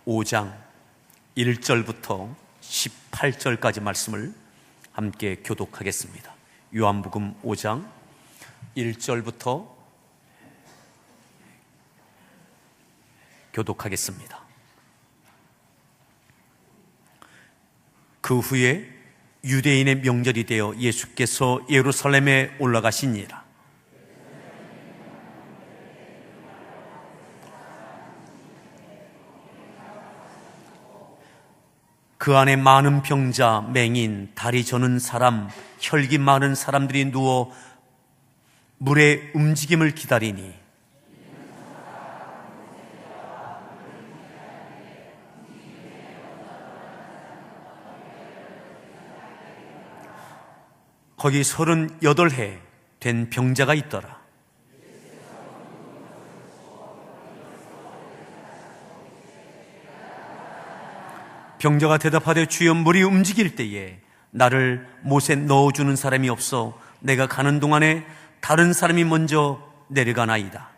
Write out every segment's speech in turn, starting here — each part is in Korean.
5장 1절부터 18절까지 말씀을 함께 교독하겠습니다. 요한복음 5장 1절부터 교독하겠습니다. 그 후에 유대인의 명절이 되어 예수께서 예루살렘에 올라가시니라. 그 안에 많은 병자, 맹인, 다리 저는 사람, 혈기 많은 사람들이 누워 물의 움직임을 기다리니 거기 38해 된 병자가 있더라. 병자가 대답하되 주여, 물이 움직일 때에 나를 못에 넣어주는 사람이 없어 내가 가는 동안에 다른 사람이 먼저 내려가나이다.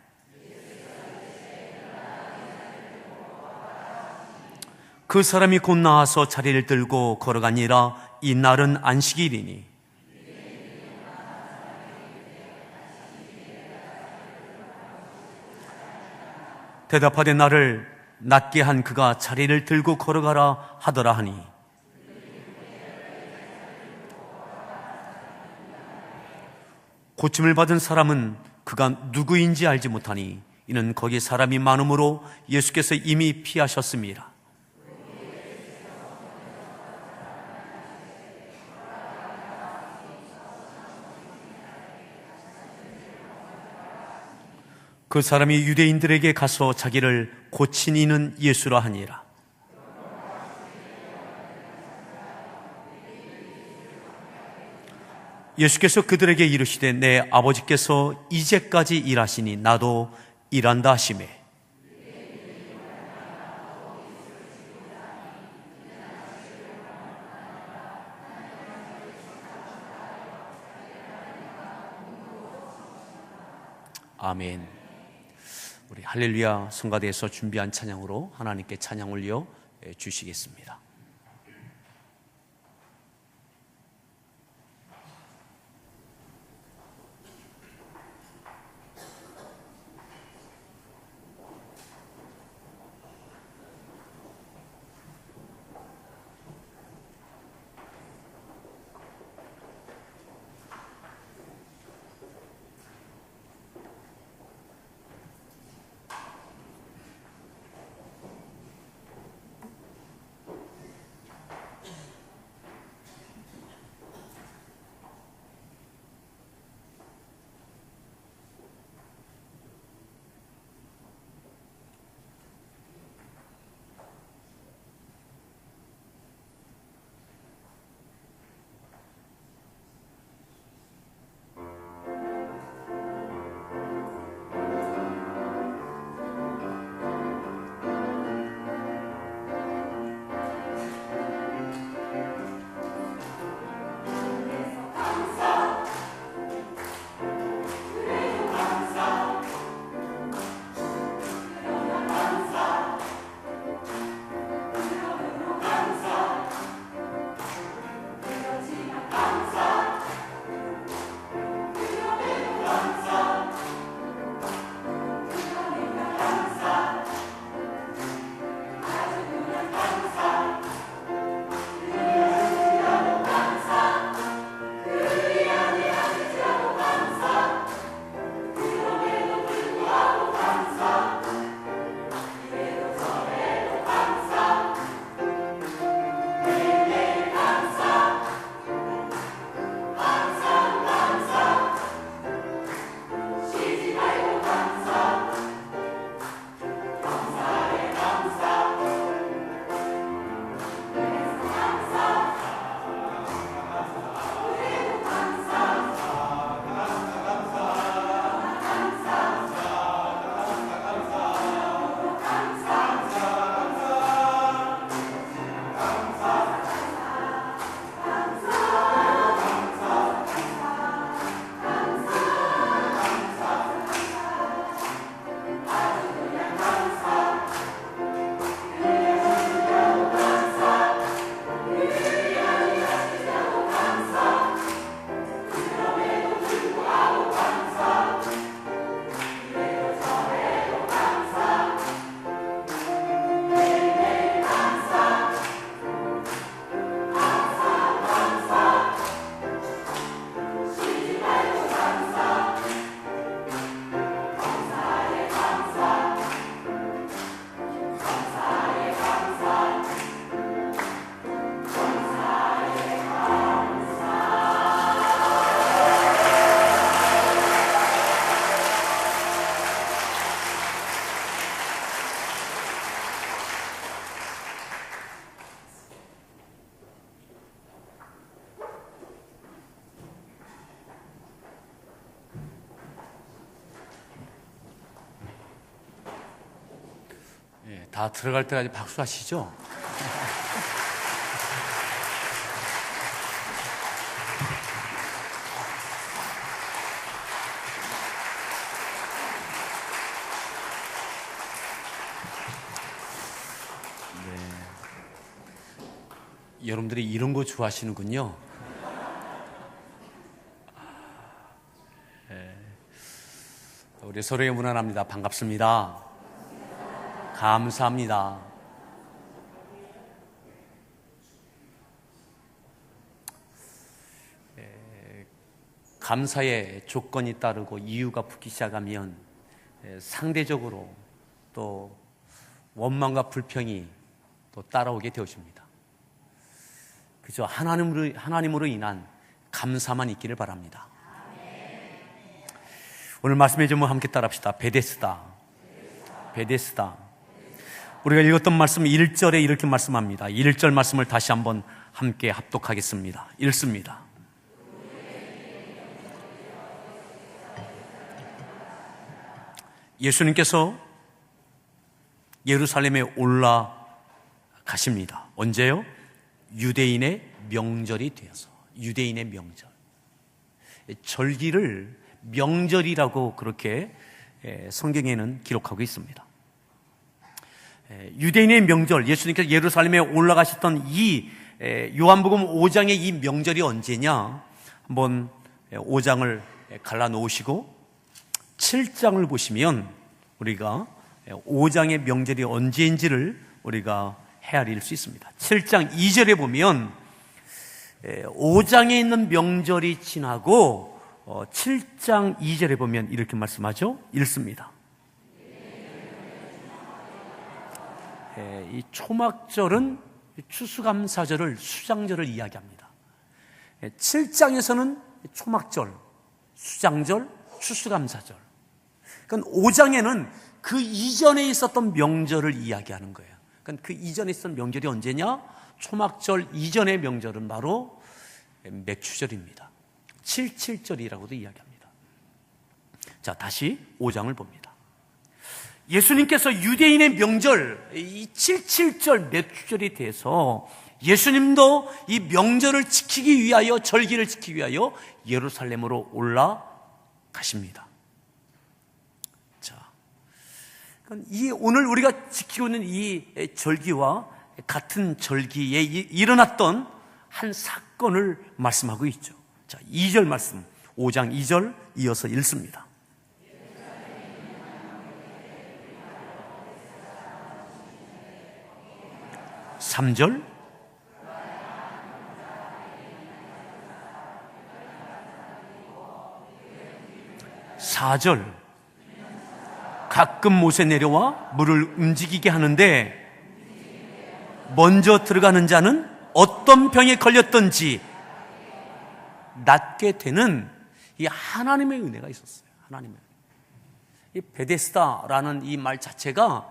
그 사람이 곧 나와서 자리를 들고 걸어가니라. 이 날은 안식일이니 대답하되 나를 낫게 한 그가 자리를 들고 걸어가라 하더라 하니 고침을 받은 사람은 그가 누구인지 알지 못하니 이는 거기 사람이 많음으로 예수께서 이미 피하셨습니다. 그 사람이 유대인들에게 가서 자기를 고친 이는 예수라 하니라. 예수께서 그들에게 이르시되 내 아버지께서 이제까지 일하시니 나도 일한다 하시매 아멘. 우리 할렐루야 성가대에서 준비한 찬양으로 하나님께 찬양 올려 주시겠습니다. 다 들어갈 때까지 박수하시죠? 여러분들이 이런 거 좋아하시는군요. 우리 서로에게 문안합니다. 반갑습니다. 감사합니다. 감사의 조건이 따르고 이유가 붙기 시작하면 상대적으로 또 원망과 불평이 또 따라오게 되어집니다. 그저 하나님으로 인한 감사만 있기를 바랍니다. 오늘 말씀의 제목 함께 따라합시다. 베데스다. 베데스다. 우리가 읽었던 말씀 1절에 이렇게 말씀합니다. 1절 말씀을 다시 한번 함께 합독하겠습니다. 읽습니다. 예수님께서 예루살렘에 올라가십니다. 언제요? 유대인의 명절이 되어서. 유대인의 명절. 절기를 명절이라고 그렇게 성경에는 기록하고 있습니다. 유대인의 명절, 예수님께서 예루살렘에 올라가셨던 이 요한복음 5장의 이 명절이 언제냐? 한번 5장을 갈라놓으시고 7장을 보시면 우리가 5장의 명절이 언제인지를 우리가 헤아릴 수 있습니다. 7장 2절에 보면 5장에 있는 명절이 지나고 7장 2절에 보면 이렇게 말씀하죠. 읽습니다. 이 초막절은 추수감사절을, 수장절을 이야기합니다. 7장에서는 초막절, 수장절, 추수감사절. 그러니까 5장에는 그 이전에 있었던 명절을 이야기하는 거예요. 그러니까 그 이전에 있었던 명절이 언제냐? 초막절 이전의 명절은 바로 맥추절입니다. 77절이라고도 이야기합니다. 자, 다시 5장을 봅니다. 예수님께서 유대인의 명절, 이 77절 맥추절이 돼서 예수님도 이 명절을 지키기 위하여, 절기를 지키기 위하여 예루살렘으로 올라가십니다. 자, 이 오늘 우리가 지키고 있는 이 절기와 같은 절기에 일어났던 한 사건을 말씀하고 있죠. 자, 2절 말씀, 5장 2절 이어서 읽습니다. 3절, 4절, 가끔 못에 내려와 물을 움직이게 하는데 먼저 들어가는 자는 어떤 병에 걸렸던지 낫게 되는 이 하나님의 은혜가 있었어요. 하나님의 은혜. 이 베데스다라는 이 말 자체가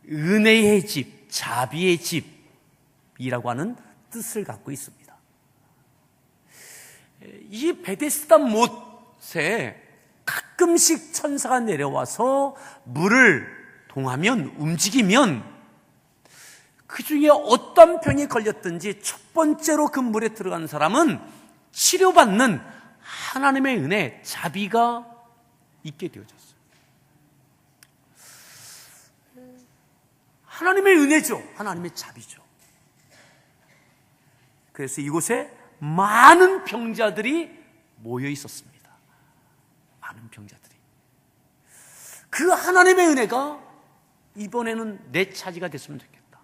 은혜의 집, 자비의 집이라고 하는 뜻을 갖고 있습니다. 이 베데스다 못에 가끔씩 천사가 내려와서 물을 동하면, 움직이면 그 중에 어떤 병에 걸렸든지 첫 번째로 그 물에 들어가는 사람은 치료받는 하나님의 은혜, 자비가 있게 되어졌어요. 하나님의 은혜죠. 하나님의 자비죠. 그래서 이곳에 많은 병자들이 모여 있었습니다. 많은 병자들이. 그 하나님의 은혜가 이번에는 내 차지가 됐으면 좋겠다.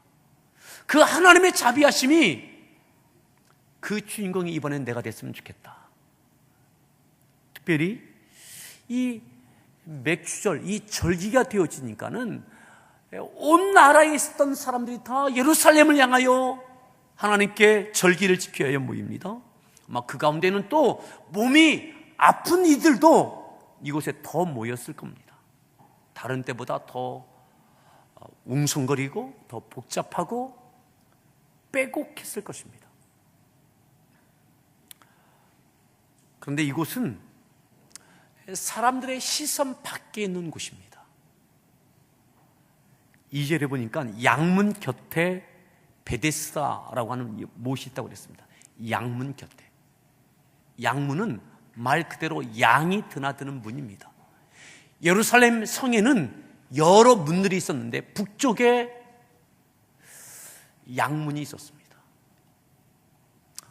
그 하나님의 자비하심이 그 주인공이 이번엔 내가 됐으면 좋겠다. 특별히 이 맥추절, 이 절기가 되어지니까는 온 나라에 있었던 사람들이 다 예루살렘을 향하여 하나님께 절기를 지켜야 해 모입니다. 아마 그 가운데는 또 몸이 아픈 이들도 이곳에 더 모였을 겁니다. 다른 때보다 더 웅성거리고 더 복잡하고 빼곡했을 것입니다. 그런데 이곳은 사람들의 시선 밖에 있는 곳입니다. 2절에 보니까 양문 곁에 베데스다라고 하는 못이 있다고 그랬습니다. 양문 곁에. 양문은 말 그대로 양이 드나드는 문입니다. 예루살렘 성에는 여러 문들이 있었는데 북쪽에 양문이 있었습니다.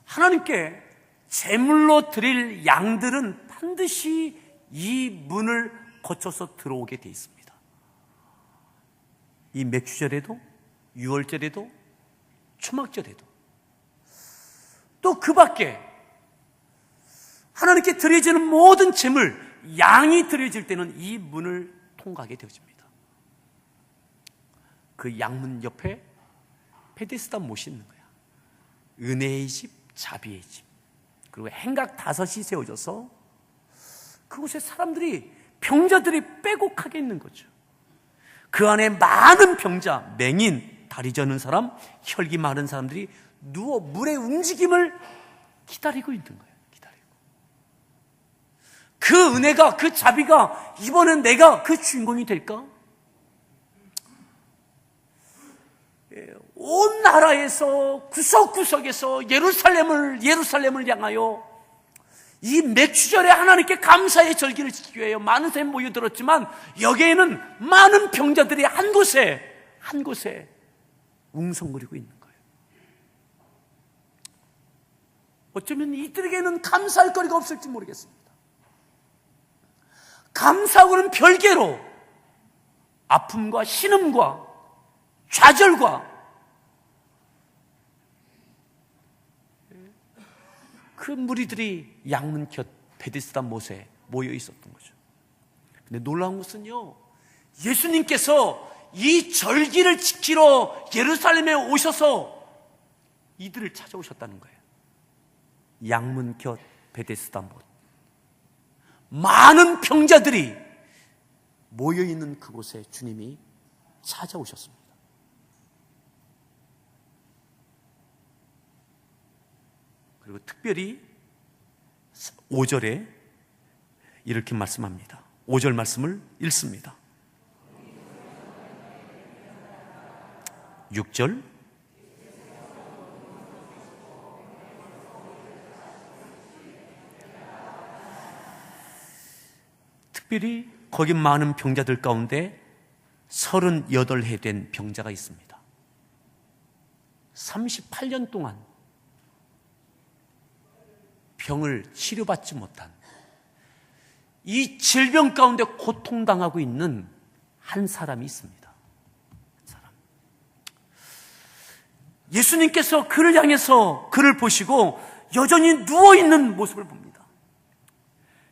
하나님께 제물로 드릴 양들은 반드시 이 문을 거쳐서 들어오게 돼 있습니다. 이 맥주절에도, 유월절에도, 초막절에도, 또 그 밖에 하나님께 드려지는 모든 제물, 양이 드려질 때는 이 문을 통과하게 되어집니다. 그 양문 옆에 베데스다 못이 있는 거야. 은혜의 집, 자비의 집. 그리고 행각 5이 세워져서 그곳에 사람들이, 병자들이 빼곡하게 있는 거죠. 그 안에 많은 병자, 맹인, 다리 저는 사람, 혈기 많은 사람들이 누워 물의 움직임을 기다리고 있는 거예요. 기다리고. 그 은혜가, 그 자비가 이번엔 내가 그 주인공이 될까? 온 나라에서 구석구석에서 예루살렘을 향하여 이 맥주절에 하나님께 감사의 절기를 지키기 위하여 많은 사람이 모여들었지만 여기에는 많은 병자들이 한 곳에 웅성거리고 있는 거예요. 어쩌면 이들에게는 감사할 거리가 없을지 모르겠습니다. 감사하고는 별개로 아픔과 신음과 좌절과 그 무리들이 양문 곁 베데스다 못에 모여 있었던 거죠. 근데 놀라운 것은요, 예수님께서 이 절기를 지키러 예루살렘에 오셔서 이들을 찾아오셨다는 거예요. 양문 곁 베데스다 못. 많은 병자들이 모여 있는 그곳에 주님이 찾아오셨습니다. 그리고 특별히 5절에 이렇게 말씀합니다. 5절 말씀을 읽습니다. 6절 특별히 거기 많은 병자들 가운데 38해 된 병자가 있습니다. 38년 동안 병을 치료받지 못한, 이 질병 가운데 고통당하고 있는 한 사람이 있습니다. 한 사람. 예수님께서 그를 향해서 그를 보시고 여전히 누워있는 모습을 봅니다.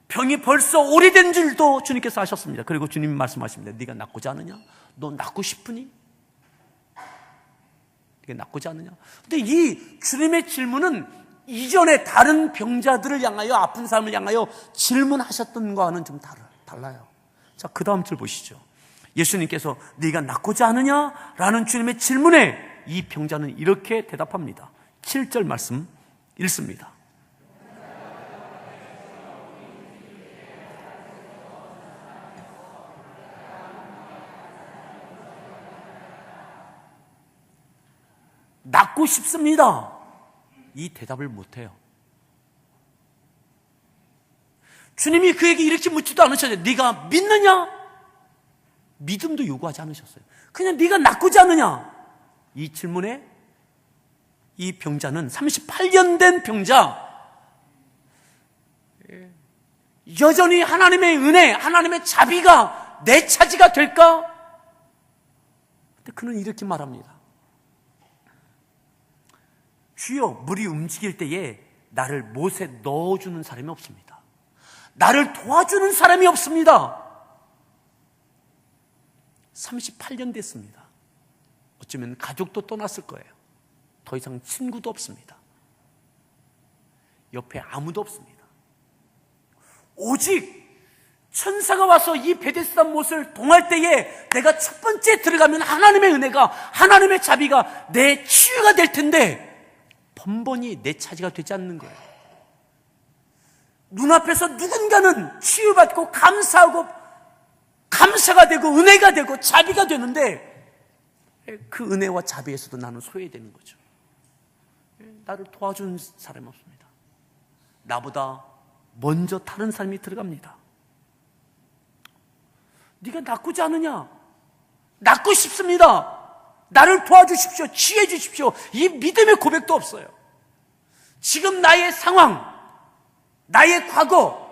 병이 벌써 오래된 줄도 주님께서 아셨습니다. 그리고 주님이 말씀하십니다. 네가 낫고자 하느냐? 너 낫고 싶으니? 네가 낫고자 하느냐? 근데 이 주님의 질문은 이전에 다른 병자들을 향하여, 아픈 사람을 향하여 질문하셨던 거와는 좀 달라요. 자, 그 다음 줄 보시죠. 예수님께서 네가 낫고자 하느냐? 라는 주님의 질문에 이 병자는 이렇게 대답합니다. 7절 말씀 읽습니다. 낫고 싶습니다. 이 대답을 못해요. 주님이 그에게 이렇게 묻지도 않으셨어요. 네가 믿느냐? 믿음도 요구하지 않으셨어요. 그냥 네가 낫고자 하느냐? 이 질문에 이 병자는 38년 된 병자, 여전히 하나님의 은혜, 하나님의 자비가 내 차지가 될까? 근데 그는 이렇게 말합니다. 주여, 물이 움직일 때에 나를 못에 넣어주는 사람이 없습니다. 나를 도와주는 사람이 없습니다. 38년 됐습니다. 어쩌면 가족도 떠났을 거예요. 더 이상 친구도 없습니다. 옆에 아무도 없습니다. 오직 천사가 와서 이 베데스다 못을 통할 때에 내가 첫 번째 들어가면 하나님의 은혜가, 하나님의 자비가 내 치유가 될 텐데 번번이 내 차지가 되지 않는 거예요. 눈앞에서 누군가는 치유받고 감사하고 감사가 되고 은혜가 되고 자비가 되는데 그 은혜와 자비에서도 나는 소외되는 거죠. 나를 도와준 사람이 없습니다. 나보다 먼저 다른 사람이 들어갑니다. 네가 낫고지 않느냐? 낫고 싶습니다. 나를 도와주십시오. 치유해 주십시오. 이 믿음의 고백도 없어요. 지금 나의 상황, 나의 과거,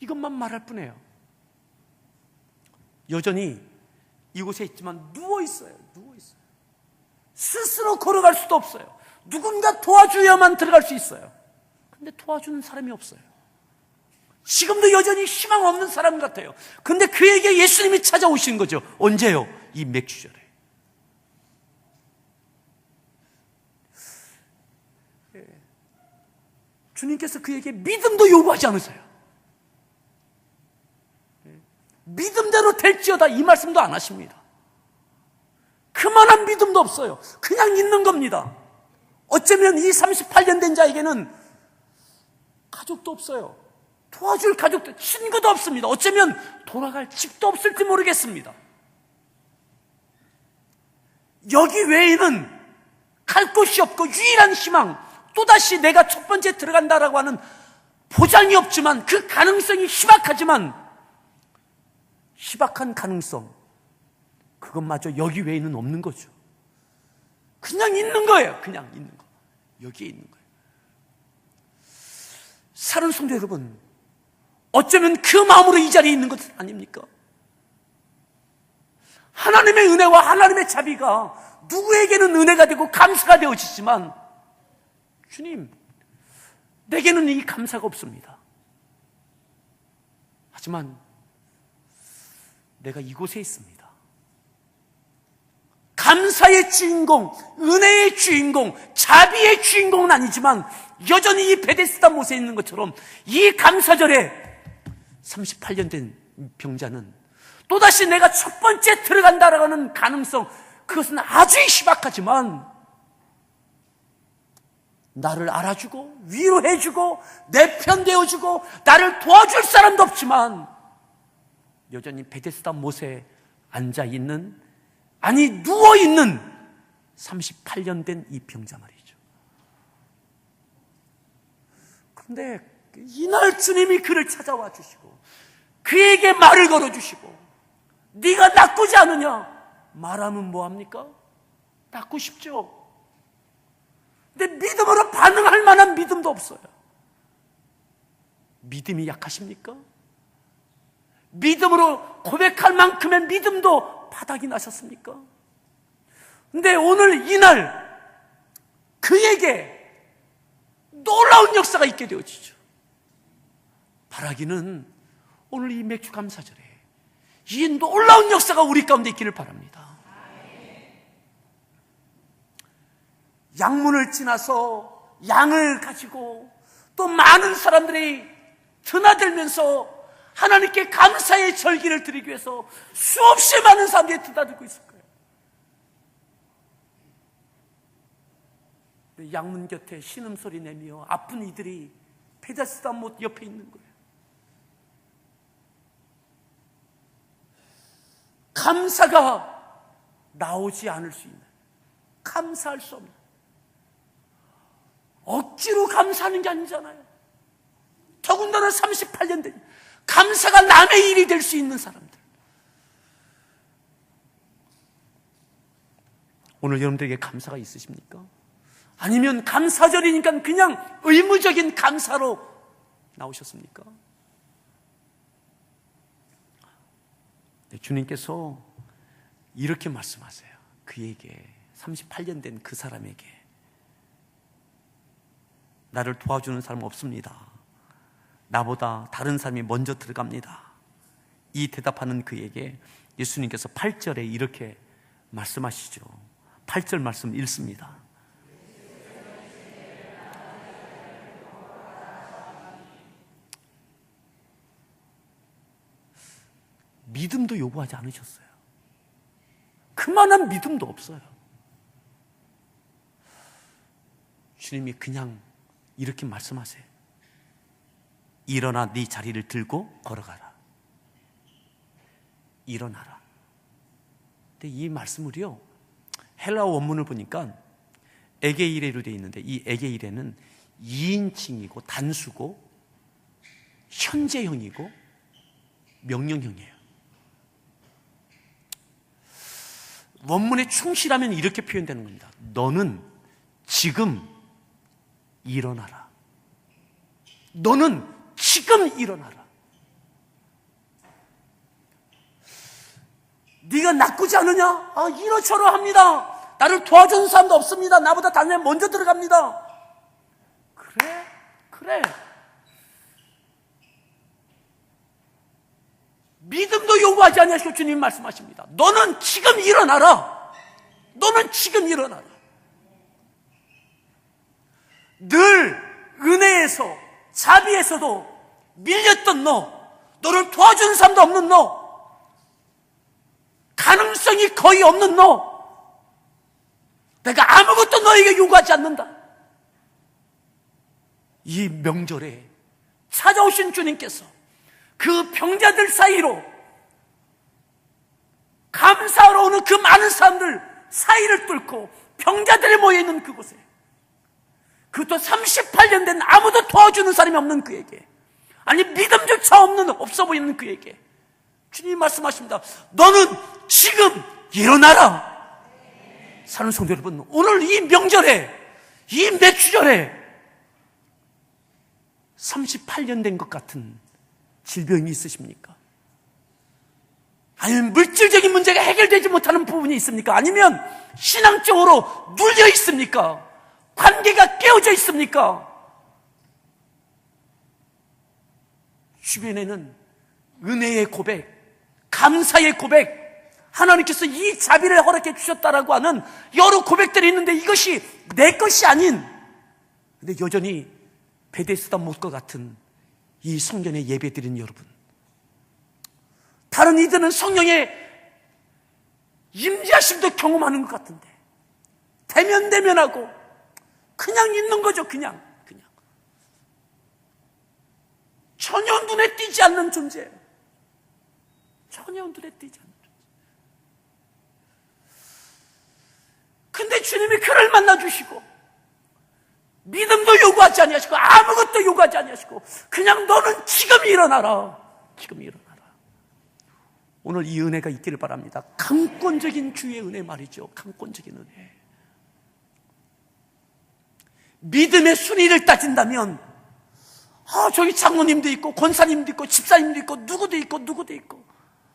이것만 말할 뿐이에요. 여전히 이곳에 있지만 누워있어요. 스스로 걸어갈 수도 없어요. 누군가 도와줘야만 들어갈 수 있어요. 근데 도와주는 사람이 없어요. 지금도 여전히 희망 없는 사람 같아요. 근데 그에게 예수님이 찾아오시는 거죠. 언제요? 이 맥주절에. 주님께서 그에게 믿음도 요구하지 않으세요. 믿음대로 될지어다 이 말씀도 안 하십니다. 그만한 믿음도 없어요. 그냥 있는 겁니다. 어쩌면 이 38년 된 자에게는 가족도 없어요. 도와줄 가족도, 친구도 없습니다. 어쩌면 돌아갈 집도 없을지 모르겠습니다. 여기 외에는 갈 곳이 없고 유일한 희망, 또다시 내가 첫 번째 들어간다라고 하는 보장이 없지만 그 가능성이 희박하지만 희박한 가능성, 그것마저 여기 외에는 없는 거죠. 그냥 있는 거예요. 그냥 있는 거. 여기에 있는 거예요. 사랑하는 성도 여러분, 어쩌면 그 마음으로 이 자리에 있는 것 아닙니까? 하나님의 은혜와 하나님의 자비가 누구에게는 은혜가 되고 감사가 되어지지만 주님, 내게는 이 감사가 없습니다. 하지만 내가 이곳에 있습니다. 감사의 주인공, 은혜의 주인공, 자비의 주인공은 아니지만 여전히 이 베데스다 못에 있는 것처럼 이 감사절에 38년 된 병자는 또다시 내가 첫 번째 들어간다라고 하는 가능성, 그것은 아주 희박하지만 나를 알아주고 위로해주고 내 편 되어주고 나를 도와줄 사람도 없지만 여전히 베데스다 못에 앉아있는, 아니 누워있는 38년 된 이 병자 말이죠. 그런데 이날 주님이 그를 찾아와 주시고 그에게 말을 걸어주시고 네가 낫고지 않으냐? 말하면 뭐합니까? 낫고 싶죠. 근데 믿음으로 반응할 만한 믿음도 없어요. 믿음이 약하십니까? 믿음으로 고백할 만큼의 믿음도 바닥이 나셨습니까? 근데 오늘 이날 그에게 놀라운 역사가 있게 되어지죠. 바라기는 오늘 이 맥주 감사절에 이 놀라운 역사가 우리 가운데 있기를 바랍니다. 양문을 지나서 양을 가지고 또 많은 사람들이 드나들면서 하나님께 감사의 절기를 드리기 위해서 수없이 많은 사람들이 드나들고 있을 거예요. 양문 곁에 신음소리 내며 아픈 이들이 베데스다 못 옆에 있는 거예요. 감사가 나오지 않을 수 있는, 감사할 수 없는, 억지로 감사하는 게 아니잖아요. 더군다나 38년 된 감사가 남의 일이 될 수 있는 사람들. 오늘 여러분들에게 감사가 있으십니까? 아니면 감사절이니까 그냥 의무적인 감사로 나오셨습니까? 네, 주님께서 이렇게 말씀하세요. 그에게, 38년 된 그 사람에게, 나를 도와주는 사람 없습니다. 나보다 다른 사람이 먼저 들어갑니다. 이 대답하는 그에게 예수님께서 8절에 이렇게 말씀하시죠. 8절 말씀 읽습니다. 믿음도 요구하지 않으셨어요. 그만한 믿음도 없어요. 주님이 그냥 이렇게 말씀하세요. 일어나 네 자리를 들고 걸어가라. 일어나라. 근데 이 말씀을요, 헬라어 원문을 보니까 에게이레로 되어 있는데, 이 에게이레는 2인칭이고 단수고 현재형이고 명령형이에요. 원문에 충실하면 이렇게 표현되는 겁니다. 너는 지금 일어나라. 너는 지금 일어나라. 네가 나쁘지 않으냐? 이러저러 합니다. 나를 도와주는 사람도 없습니다. 나보다 단연 먼저 들어갑니다. 그래. 믿음도 요구하지 않으시고 주님 말씀하십니다. 너는 지금 일어나라. 너는 지금 일어나라. 늘 은혜에서 자비에서도 밀렸던 너를 도와주는 사람도 없는 가능성이 거의 없는 내가 아무것도 너에게 요구하지 않는다. 이 명절에 찾아오신 주님께서 그 병자들 사이로 감사하러 오는 그 많은 사람들 사이를 뚫고 병자들이 모여있는 그곳에, 그것도 38년 된 아무도 도와주는 사람이 없는 그에게, 아니 믿음조차 없어 보이는 그에게 주님이 말씀하십니다. 너는 지금 일어나라. 사는 성도 여러분, 오늘 이 명절에, 이 매추절에 38년 된 것 같은 질병이 있으십니까? 아니면 물질적인 문제가 해결되지 못하는 부분이 있습니까? 아니면 신앙적으로 눌려 있습니까? 관계가 깨어져 있습니까? 주변에는 은혜의 고백, 감사의 고백, 하나님께서 이 자비를 허락해 주셨다라고 하는 여러 고백들이 있는데, 이것이 내 것이 아닌, 근데 여전히 베데스다 못과 같은 이 성전에 예배드린 여러분, 다른 이들은 성령의 임재하심도 경험하는 것 같은데 대면대면하고 그냥 있는 거죠. 그냥 전혀 눈에 띄지 않는 존재, 전혀 눈에 띄지 않는 존재. 근데 주님이 그를 만나주시고 믿음도 요구하지 아니하시고 아무것도 요구하지 아니하시고 그냥 너는 지금 일어나라. 지금 일어나라. 오늘 이 은혜가 있기를 바랍니다. 강권적인 주의 은혜 말이죠. 강권적인 은혜. 믿음의 순위를 따진다면 저기 장로님도 있고 권사님도 있고 집사님도 있고 누구도 있고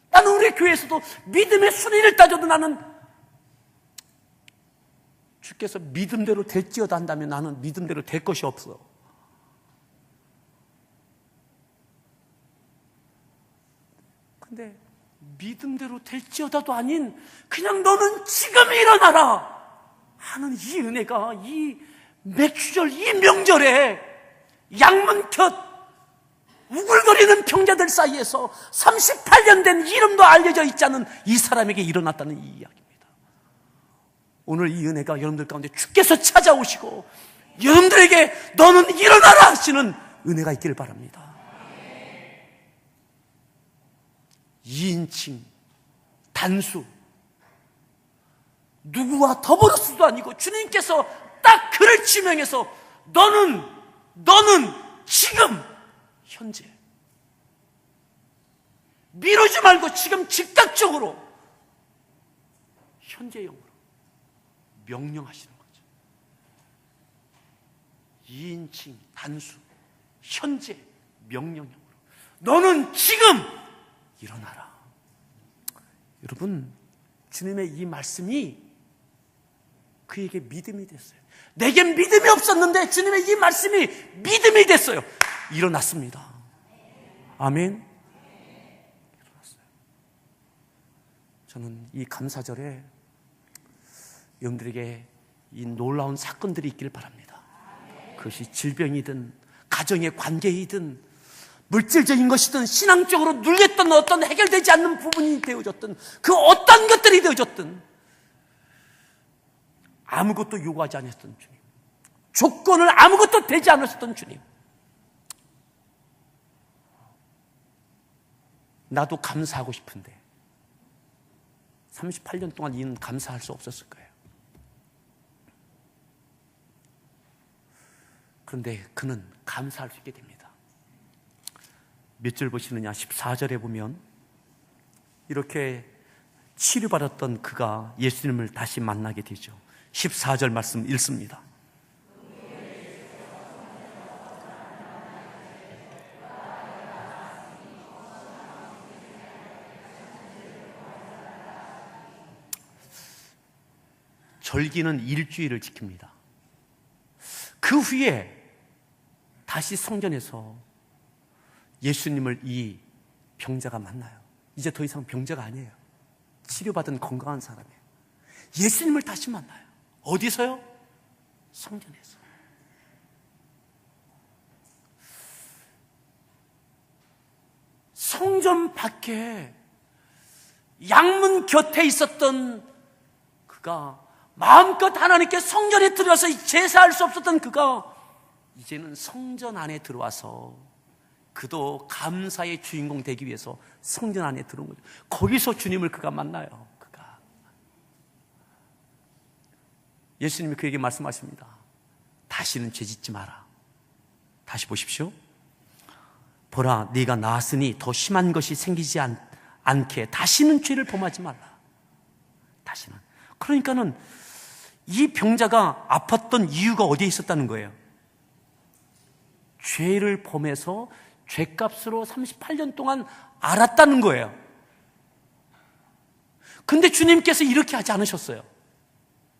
나는 우리 교회에서도 믿음의 순위를 따져도 나는, 주께서 믿음대로 될지어다 한다면 나는 믿음대로 될 것이 없어. 근데 믿음대로 될지어다도 아닌 그냥 너는 지금 일어나라 하는 이 은혜가 이 맥주절, 이 명절에 양문 곁 우글거리는 병자들 사이에서 38년 된 이름도 알려져 있지 않은 이 사람에게 일어났다는 이 이야기입니다. 오늘 이 은혜가 여러분들 가운데 주께서 찾아오시고 여러분들에게 너는 일어나라 하시는 은혜가 있기를 바랍니다. 2인칭 단수, 누구와 더불어서도 아니고 주님께서 딱 그를 지명해서 너는 지금 현재 미루지 말고 지금 즉각적으로 현재형으로 명령하시는 거죠. 2인칭 단수, 현재 명령형으로 너는 지금 일어나라. 여러분, 주님의 이 말씀이 그에게 믿음이 됐어요. 내겐 믿음이 없었는데 주님의 이 말씀이 믿음이 됐어요. 일어났습니다. 아멘. 일어났어요. 저는 이 감사절에 여러분들에게 이 놀라운 사건들이 있기를 바랍니다. 그것이 질병이든 가정의 관계이든 물질적인 것이든 신앙적으로 눌렸던 어떤 해결되지 않는 부분이 되어졌든 그 어떤 것들이 되어졌든 아무것도 요구하지 않았던 주님, 조건을 아무것도 되지 않았던 주님, 나도 감사하고 싶은데 38년 동안 이는 감사할 수 없었을 거예요. 그런데 그는 감사할 수 있게 됩니다. 몇 절 보시느냐? 14절에 보면 이렇게 치료받았던 그가 예수님을 다시 만나게 되죠. 14절 말씀 읽습니다. 절기는 일주일을 지킵니다. 그 후에 다시 성전에서 예수님을 이 병자가 만나요. 이제 더 이상 병자가 아니에요. 치료받은 건강한 사람이에요. 예수님을 다시 만나요. 어디서요? 성전에서. 성전 밖에 양문 곁에 있었던 그가, 마음껏 하나님께 성전에 들어와서 제사할 수 없었던 그가 이제는 성전 안에 들어와서 그도 감사의 주인공 되기 위해서 성전 안에 들어온 거죠. 거기서 주님을 그가 만나요. 그가. 예수님이 그에게 말씀하십니다. 다시는 죄짓지 마라. 다시 보십시오. 보라, 네가 나았으니 더 심한 것이 생기지 않게 다시는 죄를 범하지 말라. 다시는. 그러니까는 이 병자가 아팠던 이유가 어디에 있었다는 거예요? 죄를 범해서 죄값으로 38년 동안 알았다는 거예요. 근데 주님께서 이렇게 하지 않으셨어요.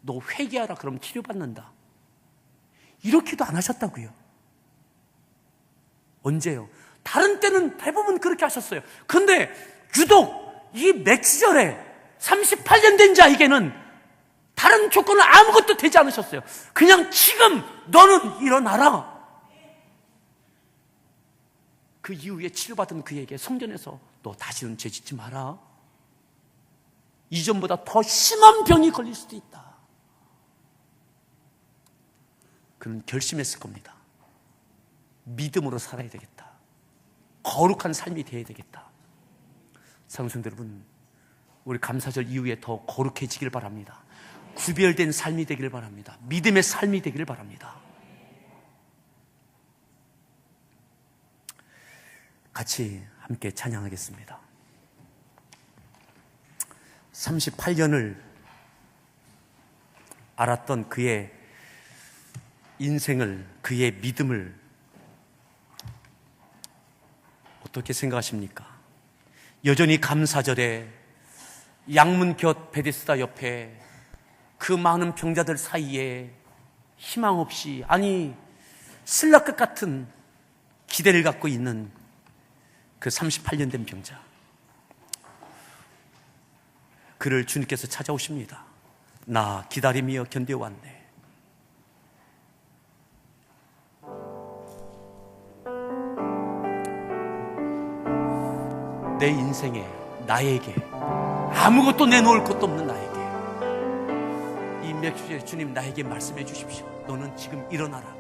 너 회개하라, 그럼 치료받는다. 이렇게도 안 하셨다고요. 언제요? 다른 때는 대부분 그렇게 하셨어요. 근데 유독 이 맥시절에 38년 된 자에게는 다른 조건은 아무것도 되지 않으셨어요. 그냥 지금 너는 일어나라. 그 이후에 치료받은 그에게 성전에서 너 다시는 죄짓지 마라. 이전보다 더 심한 병이 걸릴 수도 있다. 그는 결심했을 겁니다. 믿음으로 살아야 되겠다. 거룩한 삶이 되어야 되겠다. 사랑하는 여러분, 우리 감사절 이후에 더 거룩해지길 바랍니다. 구별된 삶이 되기를 바랍니다. 믿음의 삶이 되기를 바랍니다. 같이 함께 찬양하겠습니다. 38년을 알았던 그의 인생을, 그의 믿음을 어떻게 생각하십니까? 여전히 감사절에 양문 곁 베데스다 옆에 그 많은 병자들 사이에 희망 없이, 아니 신라끝 같은 기대를 갖고 있는 그 38년 된 병자, 그를 주님께서 찾아오십니다. 나 기다리며 견뎌왔네. 내 인생에, 나에게 아무것도 내놓을 것도 없는 나에게 이 맥주에 주님 나에게 말씀해 주십시오. 너는 지금 일어나라.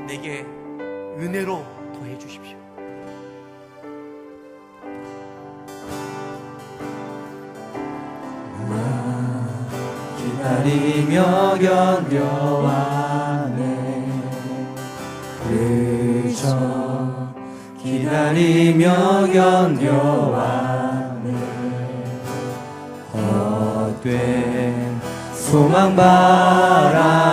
내게 은혜로 더해 주십시오. 기다리며 견뎌왔네. 그저 기다리며 견뎌왔네. 헛된 소망 바라던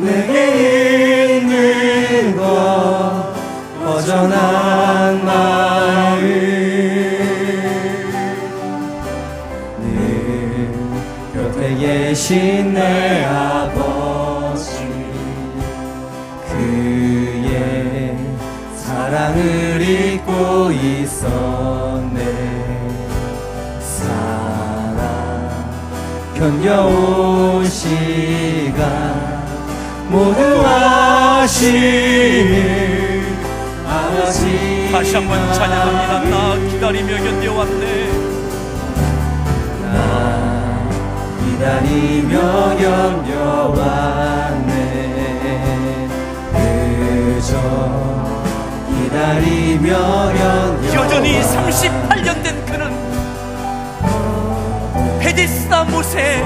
내게 있는 것 허전한 마음, 계신 내 아버지, 그의 사랑을 잊고 있었네. 사랑 견뎌온 시간 모두 아시는 아버지. 다시 한번 찬양합니다. 나 기다리며 견뎌왔네. 기다리며 견뎌왔네. 그저 기다리며 견뎌왔네. 여전히 38년 된 그는 메디스나 모세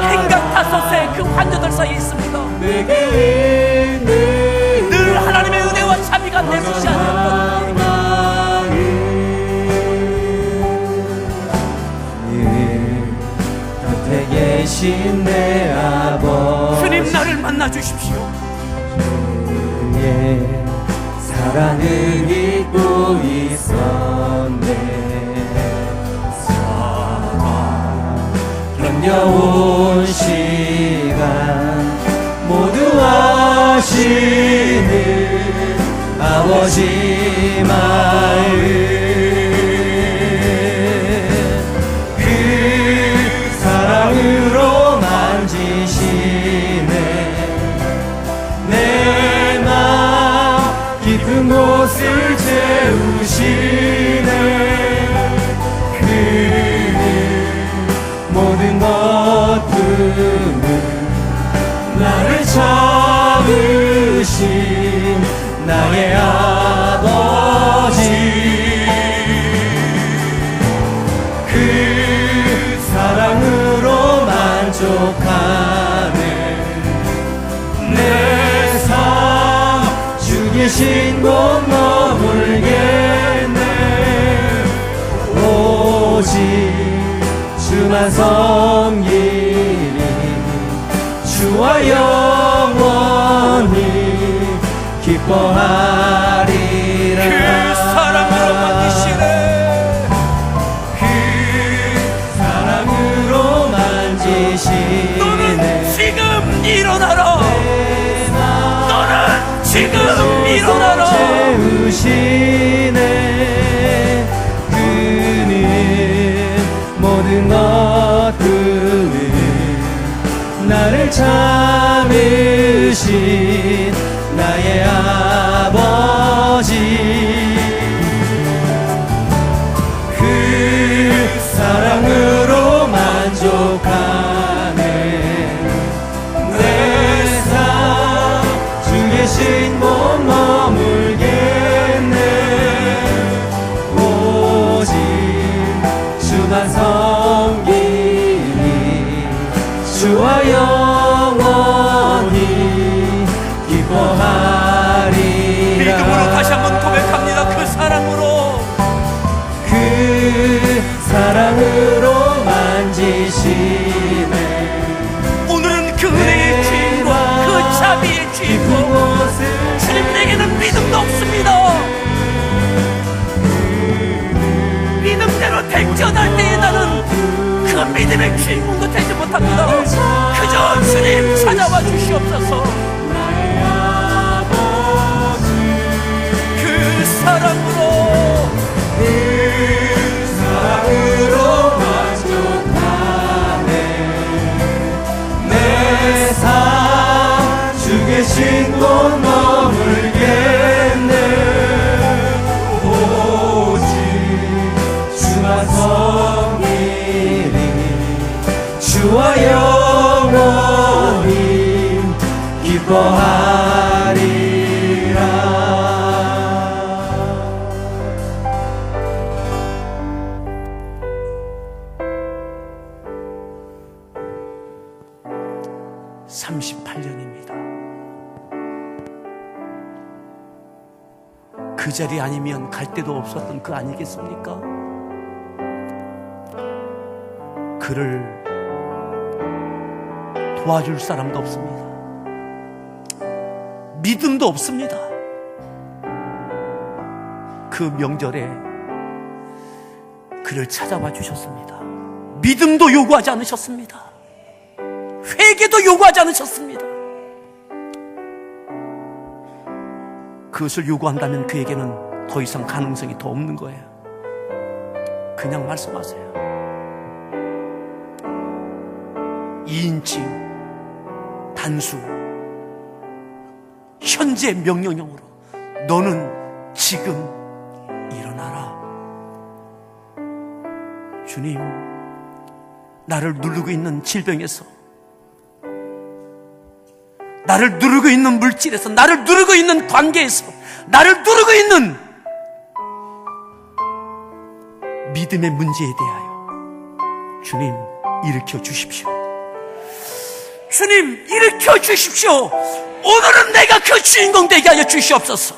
행각타솥의 그 환자들 사이에 있습니다. 내게 있는 늘 하나님의 은혜와 자비가 내주지 않았던 곁에 계신 내 아버지, 주님 나를 만나 주십시오. 주의 사랑을 잊고 있었네. 견뎌온 시간 모두 아시는 아버지 마음, 그 사랑으로 만지시네. 내 맘 깊은 곳을 채우시네. 모든 것들은 나를 참으신 나의 아버지, 그 사랑으로 만족하네. 내 삶 주 계신 곳 머물겠네. 오직 주만 섬기리 주와 영원히 기뻐하리라. 그 사랑으로 만지시네. 그 사랑으로 만지시네. 너는 지금 일어나라. 너는 지금 일어나라. 채우시네. 그는 모든 것들을 나를 참으신 나의 아버지, 그 사랑으로 만족하네. 내 삶 주 계신 곳 머물겠네. 오직 주만 섬기리 주와 영원히 기뻐하리라. 믿음으로 다시 한번 고백합니다. 그 사랑으로, 그 사랑으로 만지시네. 오늘은 그 은혜의 주인공, 그 자비의 주인공. 주님 내게는 믿음도 없습니다. 믿음대로 될지어날 때에 나는 그 믿음의 주인공도 되지 못합니다. 그저 주님 찾아와 주시옵소서. 그 사랑으로, 그 사랑으로 만족하네. 내 삶 주 계신 곳 머물겠네. 오직 주만 섬기리 주와 영원히 기뻐하리라. 그 자리 아니면 갈 데도 없었던 그 아니겠습니까? 그를 도와줄 사람도 없습니다. 믿음도 없습니다. 그 명절에 그를 찾아와 주셨습니다. 믿음도 요구하지 않으셨습니다. 회개도 요구하지 않으셨습니다. 그것을 요구한다면 그에게는 더 이상 가능성이 더 없는 거예요. 그냥 말씀하세요. 2인칭 단수 현재 명령형으로 너는 지금 일어나라. 주님, 나를 누르고 있는 질병에서, 나를 누르고 있는 물질에서, 나를 누르고 있는 관계에서, 나를 누르고 있는 믿음의 문제에 대하여 주님, 일으켜 주십시오. 주님, 일으켜 주십시오. 오늘은 내가 그 주인공 되게 하여 주시옵소서.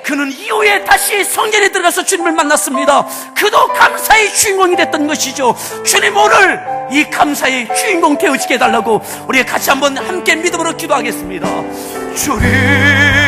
그는 이후에 다시 성전에 들어가서 주님을 만났습니다. 그도 감사의 주인공이 됐던 것이죠. 주님, 오늘 이 감사의 주인공 되어지게 해달라고 우리가 같이 한번 함께 믿음으로 기도하겠습니다. 주님,